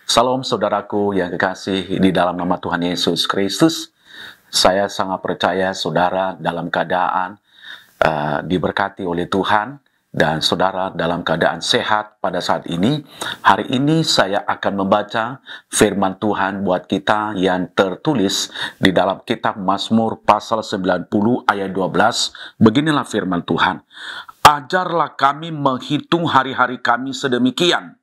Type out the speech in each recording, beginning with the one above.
Salam saudaraku yang kekasih di dalam nama Tuhan Yesus Kristus. Saya sangat percaya saudara dalam keadaan diberkati oleh Tuhan dan saudara dalam keadaan sehat pada saat ini. Hari ini saya akan membaca firman Tuhan buat kita yang tertulis di dalam kitab Mazmur pasal 90 ayat 12. Beginilah firman Tuhan. Ajarlah kami menghitung hari-hari kami sedemikian,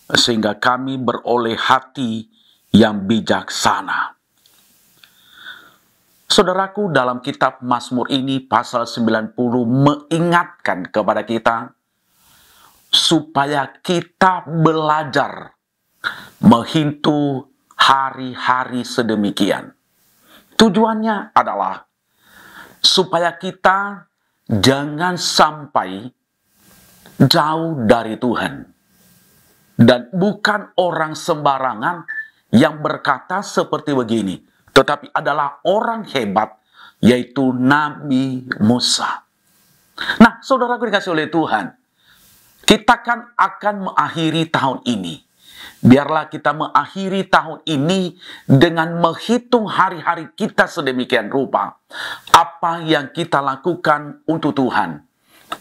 sehingga kami beroleh hati yang bijaksana. Saudaraku, dalam kitab Mazmur ini pasal 90 mengingatkan kepada kita supaya kita belajar menghitung hari-hari sedemikian. Tujuannya adalah supaya kita jangan sampai jauh dari Tuhan. Dan bukan orang sembarangan yang berkata seperti begini, tetapi adalah orang hebat, yaitu Nabi Musa. Nah, saudaraku dikasih oleh Tuhan, kita kan akan mengakhiri tahun ini. Biarlah kita mengakhiri tahun ini dengan menghitung hari-hari kita sedemikian rupa. Apa yang kita lakukan untuk Tuhan?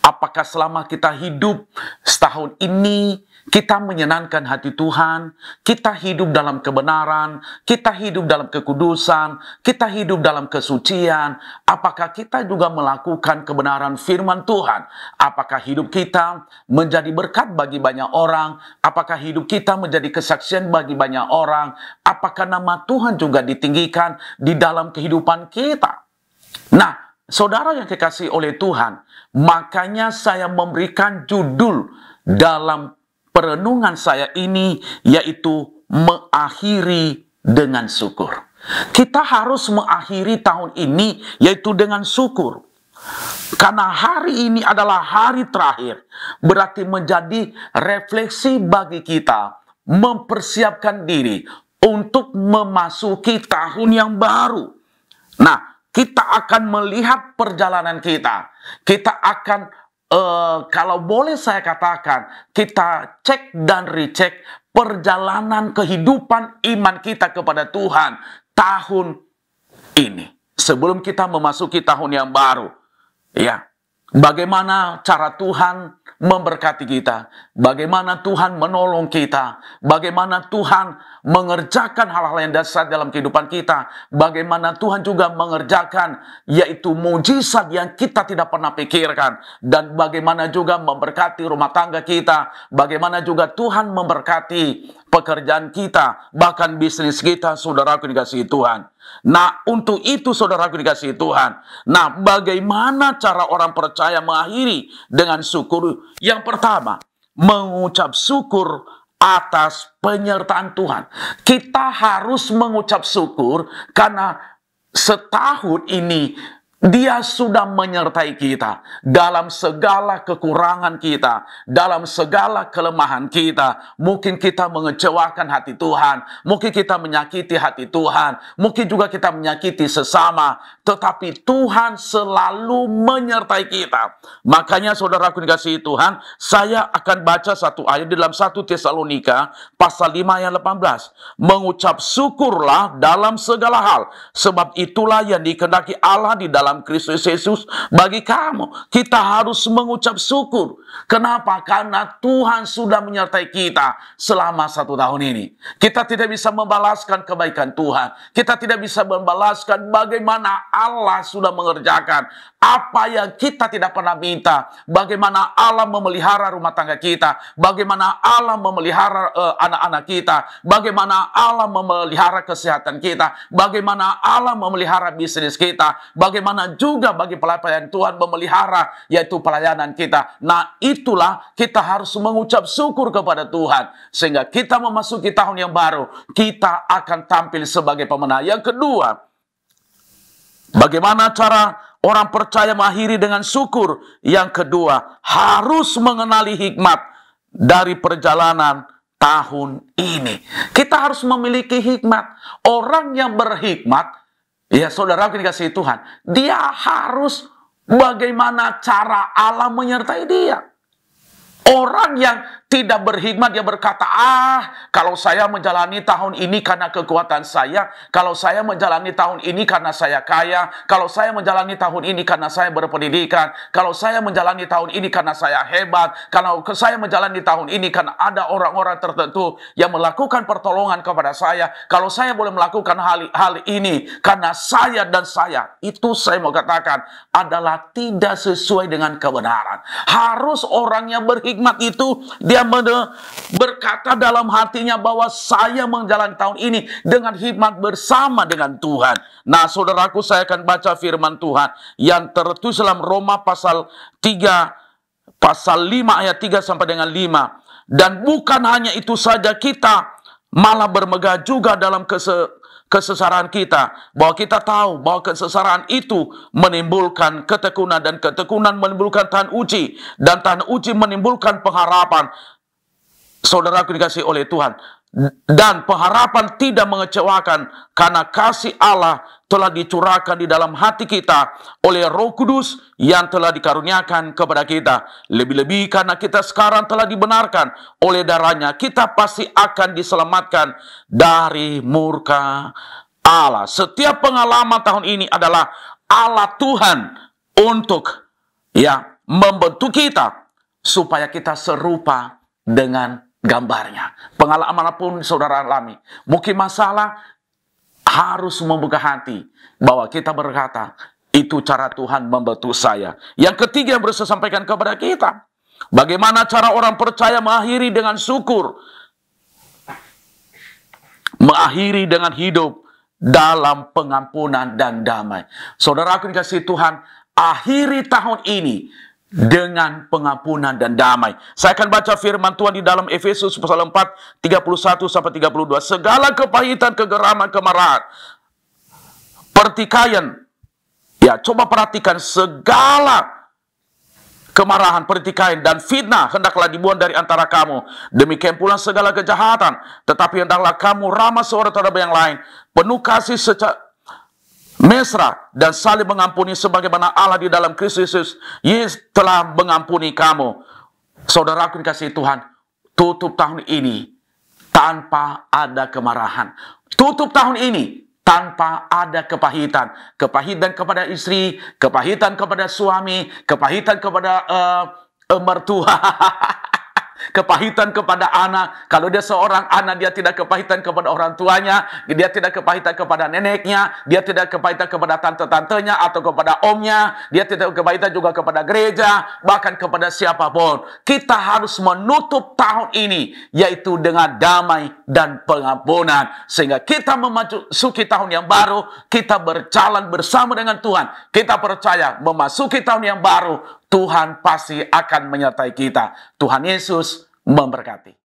Apakah selama kita hidup setahun ini kita menyenangkan hati Tuhan, kita hidup dalam kebenaran, kita hidup dalam kekudusan, kita hidup dalam kesucian? Apakah kita juga melakukan kebenaran firman Tuhan? Apakah hidup kita menjadi berkat bagi banyak orang? Apakah hidup kita menjadi kesaksian bagi banyak orang? Apakah nama Tuhan juga ditinggikan di dalam kehidupan kita? Nah, saudara yang dikasihi oleh Tuhan, makanya saya memberikan judul dalam perenungan saya ini, yaitu mengakhiri dengan syukur. Kita harus mengakhiri tahun ini, yaitu dengan syukur. Karena hari ini adalah hari terakhir, berarti menjadi refleksi bagi kita, mempersiapkan diri untuk memasuki tahun yang baru. Nah, kita akan melihat perjalanan kita. Kita akan, kalau boleh saya katakan, kita cek dan recheck perjalanan kehidupan iman kita kepada Tuhan tahun ini. Sebelum kita memasuki tahun yang baru. Ya, bagaimana cara Tuhan memberkati kita, bagaimana Tuhan menolong kita, bagaimana Tuhan mengerjakan hal-hal yang dasar dalam kehidupan kita, bagaimana Tuhan juga mengerjakan yaitu mujizat yang kita tidak pernah pikirkan, dan bagaimana juga memberkati rumah tangga kita, bagaimana juga Tuhan memberkati pekerjaan kita, bahkan bisnis kita, saudaraku dikasihi Tuhan. Nah, untuk itu saudaraku dikasihi Tuhan. Nah, bagaimana cara orang percaya mengakhiri dengan syukur? Yang pertama, mengucap syukur atas penyertaan Tuhan. Kita harus mengucap syukur karena setahun ini Dia sudah menyertai kita dalam segala kekurangan kita, dalam segala kelemahan kita. Mungkin kita mengecewakan hati Tuhan, mungkin kita menyakiti hati Tuhan, mungkin juga kita menyakiti sesama, tetapi Tuhan selalu menyertai kita. Makanya saudaraku dikasihi Tuhan, saya akan baca satu ayat di dalam 1 Tesalonika pasal 5 ayat 18. Mengucap syukurlah dalam segala hal, sebab itulah yang dikehendaki Allah di dalam Kristus Yesus bagi kamu. Kita harus mengucap syukur. Kenapa? Karena Tuhan sudah menyertai kita selama 1 tahun ini. Kita tidak bisa membalaskan kebaikan Tuhan. Kita tidak bisa membalaskan bagaimana Allah sudah mengerjakan apa yang kita tidak pernah minta. Bagaimana Allah memelihara rumah tangga kita. Bagaimana Allah memelihara anak-anak kita. Bagaimana Allah memelihara kesehatan kita. Bagaimana Allah memelihara bisnis kita. Bagaimana juga bagi pelayanan Tuhan memelihara yaitu pelayanan kita. Nah, itulah kita harus mengucap syukur kepada Tuhan. Sehingga kita memasuki tahun yang baru, kita akan tampil sebagai pemenang. Yang kedua, bagaimana cara orang percaya mengakhiri dengan syukur? Yang kedua, harus mengenali hikmat dari perjalanan tahun ini. Kita harus memiliki hikmat. Orang yang berhikmat, ya saudara dikasihi Tuhan, dia harus bagaimana cara Allah menyertai dia. Orang yang tidak berhikmat, dia berkata, kalau saya menjalani tahun ini karena kekuatan saya, kalau saya menjalani tahun ini karena saya kaya, kalau saya menjalani tahun ini karena saya berpendidikan, kalau saya menjalani tahun ini karena saya hebat, kalau saya menjalani tahun ini karena ada orang-orang tertentu yang melakukan pertolongan kepada saya, kalau saya boleh melakukan hal ini karena saya dan saya. Itu saya mau katakan adalah tidak sesuai dengan kebenaran. Harus orang yang berhikmat itu dia berkata dalam hatinya bahwa saya menjalani tahun ini dengan hikmat bersama dengan Tuhan. Nah, saudaraku, saya akan baca firman Tuhan yang tertulis dalam Roma pasal 3 pasal 5 ayat 3 sampai dengan 5. Dan bukan hanya itu saja, kita malah bermegah juga dalam kesesaran kita, bahwa kita tahu bahwa kesesaran itu menimbulkan ketekunan, dan ketekunan menimbulkan tahan uji, dan tahan uji menimbulkan pengharapan. Saudaraku dikasih oleh Tuhan, dan pengharapan tidak mengecewakan, karena kasih Allah telah dicurahkan di dalam hati kita oleh Roh Kudus yang telah dikaruniakan kepada kita. Lebih-lebih karena kita sekarang telah dibenarkan oleh darahnya, kita pasti akan diselamatkan dari murka Allah. Setiap pengalaman tahun ini adalah Allah Tuhan untuk membentuk kita supaya kita serupa dengan gambarnya. Pengalaman apapun saudara alami, mungkin masalah, harus membuka hati bahwa kita berkata, itu cara Tuhan membentuk saya. Yang ketiga yang harus saya sampaikan kepada kita, bagaimana cara orang percaya mengakhiri dengan syukur, mengakhiri dengan hidup dalam pengampunan dan damai. Saudaraku dikasih Tuhan, akhiri tahun ini dengan pengampunan dan damai. Saya akan baca firman Tuhan di dalam Efesus pasal 4 31 sampai 32. Segala kepahitan, kegeraman, kemarahan, pertikaian, coba perhatikan, segala kemarahan, pertikaian, dan fitnah hendaklah dibuang dari antara kamu. Demikian pula segala kejahatan. Tetapi hendaklah kamu ramah seorang terhadap yang lain, penuh kasih mesra, dan saling mengampuni sebagaimana Allah di dalam Kristus Yesus telah mengampuni kamu. Saudaraku dikasihi Tuhan, tutup tahun ini tanpa ada kemarahan. Tutup tahun ini tanpa ada kepahitan. Kepahitan kepada istri, kepahitan kepada suami, kepahitan kepada mertua. Kepahitan kepada anak. Kalau dia seorang anak, dia tidak kepahitan kepada orang tuanya, dia tidak kepahitan kepada neneknya, dia tidak kepahitan kepada tante-tantenya atau kepada omnya, dia tidak kepahitan juga kepada gereja, bahkan kepada siapapun. Kita harus menutup tahun ini yaitu dengan damai dan pengampunan, sehingga kita memasuki tahun yang baru, kita berjalan bersama dengan Tuhan. Kita percaya memasuki tahun yang baru, Tuhan pasti akan menyertai kita. Tuhan Yesus memberkati.